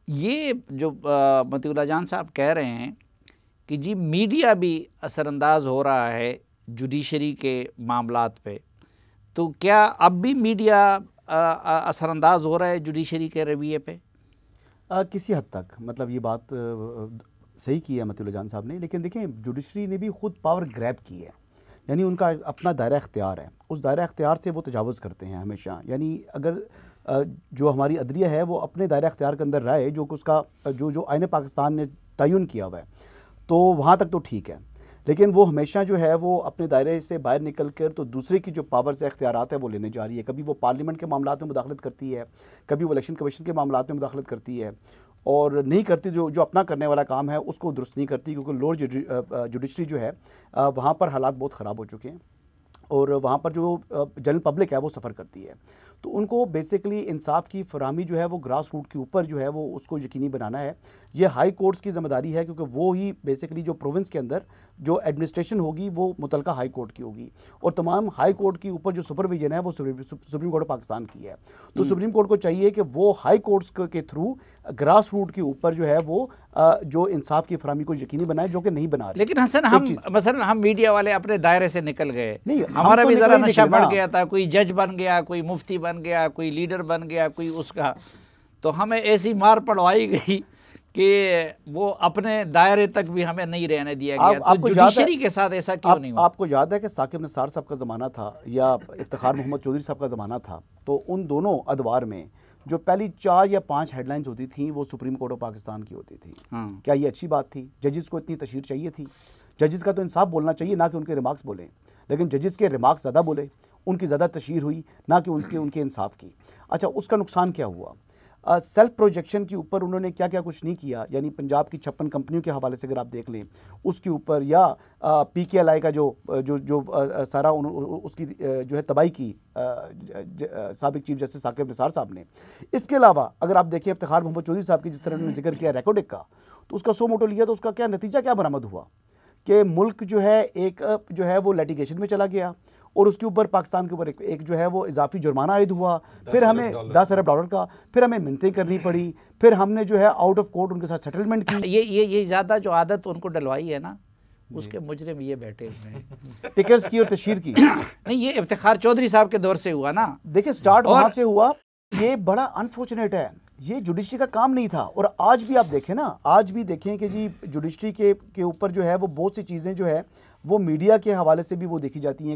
ये जो मतीउल्लाह जान साहब कह रहे हैं कि जी मीडिया भी असरअंदाज हो रहा है जुडिशरी के मामलात पे, तो क्या अब भी मीडिया असरअंदाज हो रहा है जुडिशरी के रवैये पे? किसी हद तक, मतलब ये बात सही की है मतीउल्लाह जान साहब ने, लेकिन देखें जुडिशरी ने भी खुद पावर ग्रैब की है, यानी उनका अपना दायरा इख्तियार है, उस दायरा इख्तियार से वो तजावुज़ करते हैं हमेशा। यानी अगर जो हमारी अदलिया है वो अपने दायरा इख्तियार के अंदर रहे, जो उसका जो आईन पाकिस्तान ने तयन किया हुआ है, तो वहाँ तक तो ठीक है, लेकिन वो हमेशा जो है वो अपने दायरे से बाहर निकल कर तो दूसरे की जो पावर्स है, इख्तियारात है, वो लेने जा रही है। कभी वो पार्लियामेंट के मामलात में मुदाखलत करती है, कभी वो इलेक्शन कमीशन के मामलात में मुदाखलत करती है, और नहीं करती जो अपना करने वाला काम है उसको दुरुस्त नहीं करती, क्योंकि लोअर जुडिशरी जो है वहाँ पर हालात बहुत ख़राब हो चुके हैं और वहाँ पर जो जनरल पब्लिक है वो सफ़र करती है। तो उनको बेसिकली इंसाफ की फराहमी जो है वो ग्रास रूट के ऊपर जो है वो उसको यकीनी बनाना है। ये हाई कोर्ट्स की ज़िम्मेदारी है, क्योंकि वो ही बेसिकली जो प्रोविंस के अंदर जो एडमिनिस्ट्रेशन होगी वो मुतलका हाई कोर्ट की होगी, और तमाम हाई कोर्ट के ऊपर जो सुपरविजन है वो सुप्रीम कोर्ट ऑफ पाकिस्तान की है। तो सुप्रीम कोर्ट को चाहिए कि वो हाई कोर्ट्स के थ्रू ग्रास रूट के ऊपर जो है वो जो इंसाफ की फराहमी को यकीनी बनाए, जो कि नहीं बना रही। लेकिन हसन, हम मीडिया वाले अपने दायरे से निकल गए, नहीं, हमारा तो भी ज़रा नशा बढ़ गया था, कोई जज बन गया, कोई मुफ्ती बन गया, कोई लीडर बन गया, कोई उसका, तो हमें ऐसी मार पड़वाई गई कि वो अपने दायरे तक भी हमें नहीं रहने दिया गया। तो जुडिशरी के साथ ऐसा क्यों नहीं हुआ? आपको याद है कि साकिब निसार साहब का ज़माना था या इफ्तिखार मोहम्मद चौधरी साहब का ज़माना था, तो उन दोनों अदवार में जो पहली 4 या 5 हेडलाइंस होती थी वो सुप्रीम कोर्ट ऑफ पाकिस्तान की होती थी। क्या ये अच्छी बात थी? जजेस को इतनी तशहीर चाहिए थी? जजेस का तो इंसाफ बोलना चाहिए, ना कि उनके रिमार्क्स बोलें, लेकिन जजेस के रिमार्क्स ज़्यादा बोले, उनकी ज़्यादा तशहीर हुई, ना कि उनके इंसाफ की। अच्छा, उसका नुकसान क्या हुआ? सेल्फ प्रोजेक्शन के ऊपर उन्होंने क्या क्या कुछ नहीं किया, यानी पंजाब की 56 कंपनियों के हवाले से अगर आप देख लें उसके ऊपर, या PKLI का जो सारा उसकी जो है तबाही की साबिक चीफ जस्टिस साकिब निसार साहब ने। इसके अलावा अगर आप देखें इफ्तिखार मोहम्मद चौधरी साहब की, जिस तरह उन्होंने जिक्र किया रेकोडिक का, तो उसका सो मोटो लिया, तो उसका क्या नतीजा क्या बरामद हुआ कि मुल्क जो है एक जो है वो लिटिगेशन में चला गया, और उसके ऊपर पाकिस्तान के ऊपर एक जो है वो इजाफी जुर्माना आयद हुआ, फिर हमें $10 अरब का, फिर हमें मिन्नतें करनी पड़ी, फिर हमने जो है आउट ऑफ कोर्ट उनके साथ सेटलमेंट की। ये ज़्यादा जो आदत उनको डलवाई है ना, उसके मुजरिम ये बैठे हुए हैं। टिकर्स की और तशहीर की नहीं, ये इफ्तिखार चौधरी साहब के दौर से हुआ ना। देखिए, स्टार्ट वहाँ से हुआ। ये बड़ा अनफॉर्चुनेट है, ये जुडिशरी का काम नहीं था। और आज भी आप देखें ना, आज भी देखें कि जी जुडिशरी के ऊपर जो है वो बहुत सी चीज़ें जो है वो मीडिया के हवाले से भी वो देखी जाती हैं।